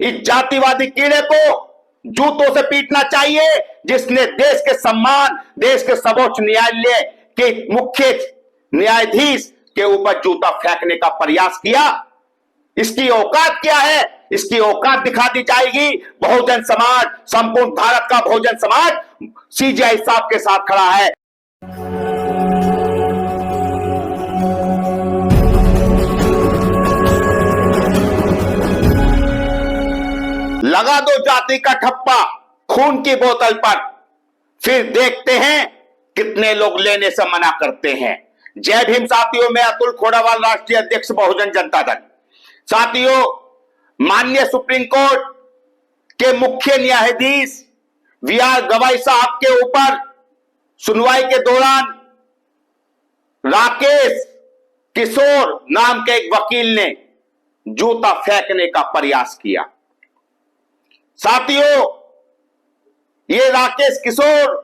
इस जातिवादी कीड़े को जूतों से पीटना चाहिए, जिसने देश के सम्मान, देश के सर्वोच्च न्यायालय के मुख्य न्यायाधीश के ऊपर जूता फेंकने का प्रयास किया। इसकी औकात क्या है? इसकी औकात दिखा दी जाएगी। बहुजन समाज, संपूर्ण भारत का बहुजन समाज सीजेआई साहब के साथ खड़ा है। लगा दो जाति का ठप्पा खून की बोतल पर, फिर देखते हैं कितने लोग लेने से मना करते हैं। जय भीम साथियों, मैं अतुल खोड़ावाल, राष्ट्रीय अध्यक्ष बहुजन जनता दल। साथियों, माननीय सुप्रीम कोर्ट के मुख्य न्यायाधीश वी.आर. गवाई साहब के ऊपर सुनवाई के दौरान राकेश किशोर नाम के एक वकील ने जूता फेंकने का प्रयास किया। साथियों, ये राकेश किशोर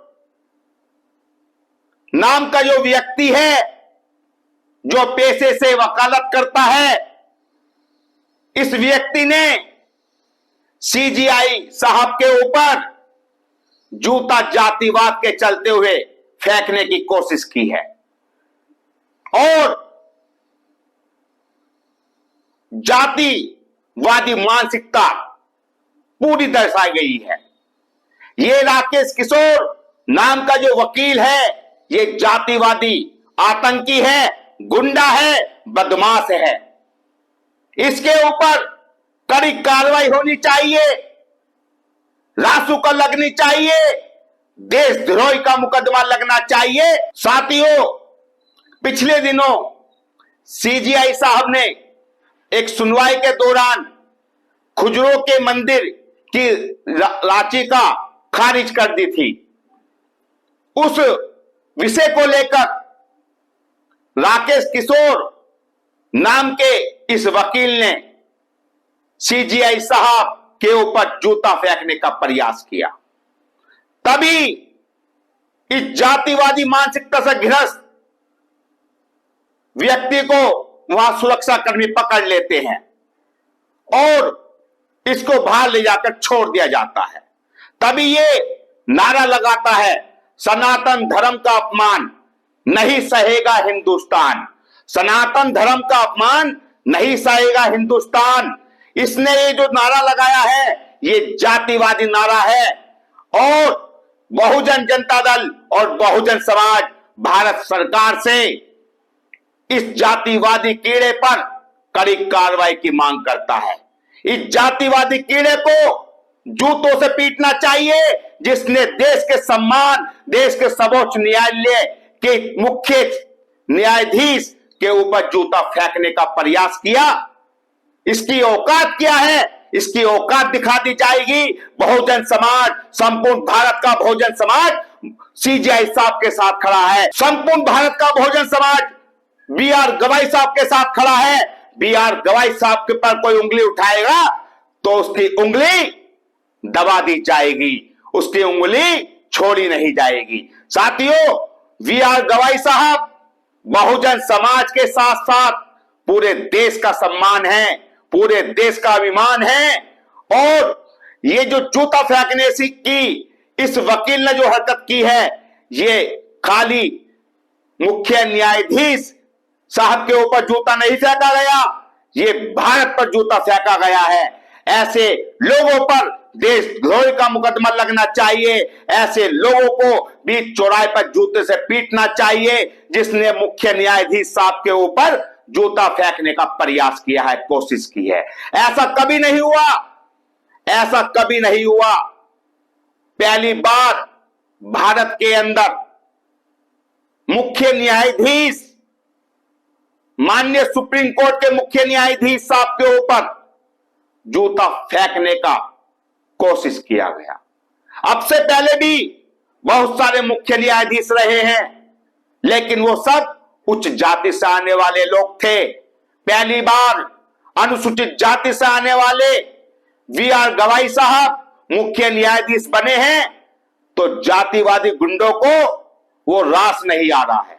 नाम का जो व्यक्ति है, जो पेशे से वकालत करता है, इस व्यक्ति ने सीजेआई साहब के ऊपर जूता जातिवाद के चलते हुए फेंकने की कोशिश की है और जातिवादी मानसिकता पूरी दर्शाई गई है। ये राकेश किशोर नाम का जो वकील है, ये जातिवादी आतंकी है, गुंडा है, बदमाश है। इसके ऊपर कड़ी कार्रवाई होनी चाहिए, रासुका लगनी चाहिए, देशद्रोही का मुकदमा लगना चाहिए। साथियों, पिछले दिनों सीजेआई साहब ने एक सुनवाई के दौरान खुजरों के मंदिर की याचिका खारिज कर दी थी। उस विषय को लेकर राकेश किशोर नाम के इस वकील ने सीजेआई साहब के ऊपर जूता फेंकने का प्रयास किया। तभी इस जातिवादी मानसिकता से ग्रस्त व्यक्ति को वहां सुरक्षा कर्मी पकड़ लेते हैं और इसको बाहर ले जाकर छोड़ दिया जाता है। तभी ये नारा लगाता है, सनातन धर्म का अपमान नहीं सहेगा हिंदुस्तान। सनातन धर्म का अपमान नहीं सहेगा हिंदुस्तान। इसने ये जो नारा लगाया है, ये जातिवादी नारा है और बहुजन जनता दल और बहुजन समाज भारत सरकार से इस जातिवादी कीड़े पर कड़ी कार्रवाई की मांग करता है। इस जातिवादी कीड़े को जूतों से पीटना चाहिए, जिसने देश के सम्मान, देश के सर्वोच्च न्यायालय के मुख्य न्यायाधीश के ऊपर जूता फेंकने का प्रयास किया। इसकी औकात क्या है? इसकी औकात दिखा दी जाएगी। बहुजन समाज, संपूर्ण भारत का बहुजन समाज सीजेआई साहब के साथ खड़ा है। संपूर्ण भारत का बहुजन समाज वी.आर. गवाई साहब के साथ खड़ा है। वी.आर. गवाई साहब के पर कोई उंगली उठाएगा तो उसकी उंगली दबा दी जाएगी, उसकी उंगली छोड़ी नहीं जाएगी। साथियों, वी.आर. गवाई साहब बहुजन समाज के साथ साथ पूरे देश का सम्मान है, पूरे देश का अभिमान है और ये जो जूता फेंकने से की इस वकील ने जो हरकत की है, ये खाली मुख्य न्यायाधीश साहब के ऊपर जूता नहीं फेंका गया, ये भारत पर जूता फेंका गया है। ऐसे लोगों पर देशद्रोही का मुकदमा लगना चाहिए। ऐसे लोगों को बीच चौराहे पर जूते से पीटना चाहिए, जिसने मुख्य न्यायाधीश साहब के ऊपर जूता फेंकने का प्रयास किया है, कोशिश की है। ऐसा कभी नहीं हुआ, ऐसा कभी नहीं हुआ। पहली बार भारत के अंदर मुख्य न्यायाधीश, माननीय सुप्रीम कोर्ट के मुख्य न्यायाधीश साहब के ऊपर जूता फेंकने का कोशिश किया गया। अब से पहले भी बहुत सारे मुख्य न्यायाधीश रहे हैं, लेकिन वो सब उच्च जाति से आने वाले लोग थे। पहली बार अनुसूचित जाति से आने वाले वी.आर. गवाई साहब मुख्य न्यायाधीश बने हैं, तो जातिवादी गुंडों को वो रास नहीं आ रहा है,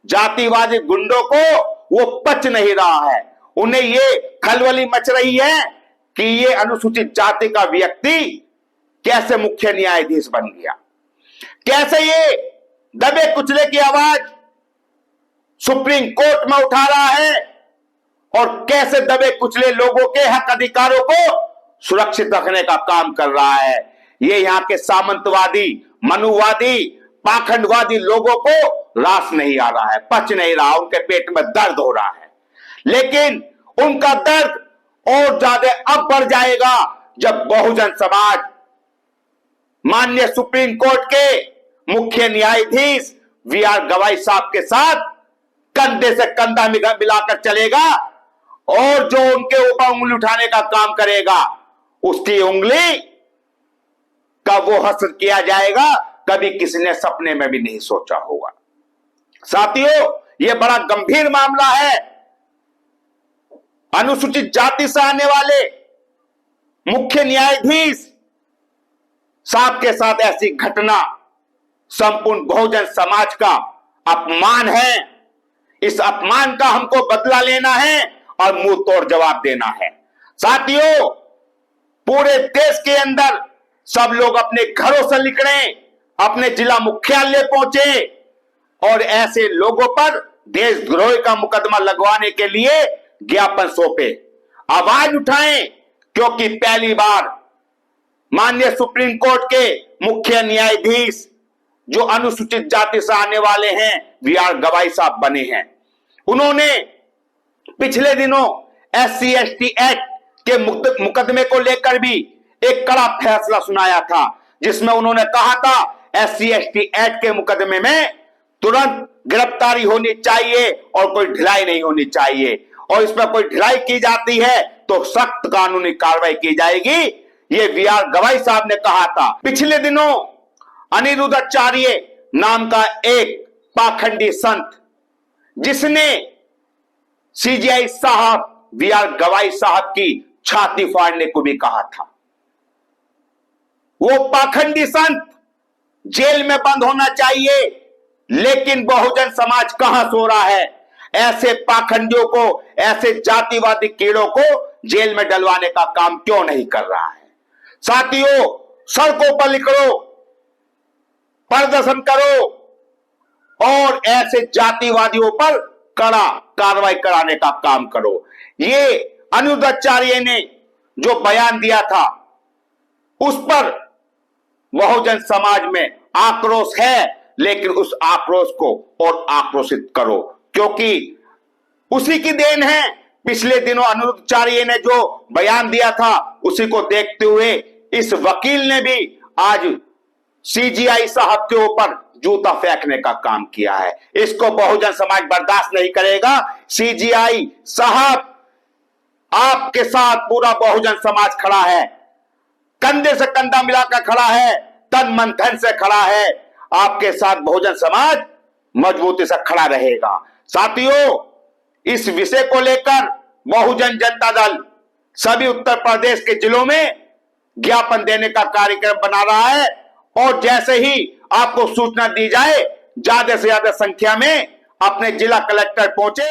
जातिवादी गुंडों को वो पच नहीं रहा है। उन्हें ये खलबली मच रही है कि ये अनुसूचित जाति का व्यक्ति कैसे मुख्य न्यायाधीश बन गया, कैसे ये दबे कुचले की आवाज सुप्रीम कोर्ट में उठा रहा है और कैसे दबे कुचले लोगों के हक अधिकारों को सुरक्षित रखने का काम कर रहा है। ये यहां के सामंतवादी, मनुवादी, पाखंडवादी लोगों को रास नहीं आ रहा है, पच नहीं रहा, उनके पेट में दर्द हो रहा है। लेकिन उनका दर्द और ज्यादा अब बढ़ जाएगा जब बहुजन समाज माननीय सुप्रीम कोर्ट के मुख्य न्यायाधीश वी.आर. गवाई साहब के साथ कंधे से कंधा मिलाकर चलेगा और जो उनके ऊपर उंगली उठाने का काम करेगा उसकी उंगली का वो हस्र किया जाएगा, कभी किसी ने सपने में भी नहीं सोचा होगा। साथियों, यह बड़ा गंभीर मामला है। अनुसूचित जाति से आने वाले मुख्य न्यायाधीश साहब के साथ ऐसी घटना संपूर्ण बहुजन समाज का अपमान है। इस अपमान का हमको बदला लेना है और मुंह तोड़ जवाब देना है। साथियों, पूरे देश के अंदर सब लोग अपने घरों से निकले, अपने जिला मुख्यालय पहुंचे और ऐसे लोगों पर देशद्रोह का मुकदमा लगवाने के लिए ज्ञापन सौंपे, आवाज उठाएं, क्योंकि पहली बार माननीय सुप्रीम कोर्ट के मुख्य न्यायाधीश जो अनुसूचित जाति से आने वाले हैं वी.आर. गवाई साहब बने हैं। उन्होंने पिछले दिनों SC/ST एक्ट के मुकदमे को लेकर भी एक कड़ा फैसला सुनाया था, जिसमें उन्होंने कहा था SC/ST एक्ट के मुकदमे में तुरंत गिरफ्तारी होनी चाहिए और कोई ढिलाई नहीं होनी चाहिए, और इसमें कोई ढिलाई की जाती है तो सख्त कानूनी कार्रवाई की जाएगी, ये वी.आर. गवाई साहब ने कहा था। पिछले दिनों अनिरुद्धाचार्य नाम का एक पाखंडी संत, जिसने CJI साहब वी.आर. गवाई साहब की छाती फाड़ने को भी कहा था, वो पाखंडी संत जेल में बंद होना चाहिए, लेकिन बहुजन समाज कहां सो रहा है? ऐसे पाखंडियों को, ऐसे जातिवादी कीड़ों को जेल में डलवाने का काम क्यों नहीं कर रहा है? साथियों, सड़कों पर निकलो, प्रदर्शन करो और ऐसे जातिवादियों पर कड़ा कार्रवाई कराने का काम करो। ये अनिरुद्धाचार्य ने जो बयान दिया था उस पर बहुजन समाज में आक्रोश है, लेकिन उस आक्रोश को और आक्रोशित करो, क्योंकि उसी की देन है। पिछले दिनों अनिरुद्धाचार्य ने जो बयान दिया था उसी को देखते हुए इस वकील ने भी आज CJI साहब के ऊपर जूता फेंकने का काम किया है। इसको बहुजन समाज बर्दाश्त नहीं करेगा। CJI साहब, आपके साथ पूरा बहुजन समाज खड़ा है, कंधे से कंधा मिलाकर खड़ा है, तन मन धन से खड़ा है। आपके साथ बहुजन समाज मजबूती से खड़ा रहेगा। साथियों, इस विषय को लेकर बहुजन जनता दल सभी उत्तर प्रदेश के जिलों में ज्ञापन देने का कार्यक्रम बना रहा है, और जैसे ही आपको सूचना दी जाए ज्यादा से ज्यादा संख्या में अपने जिला कलेक्टर पहुंचे।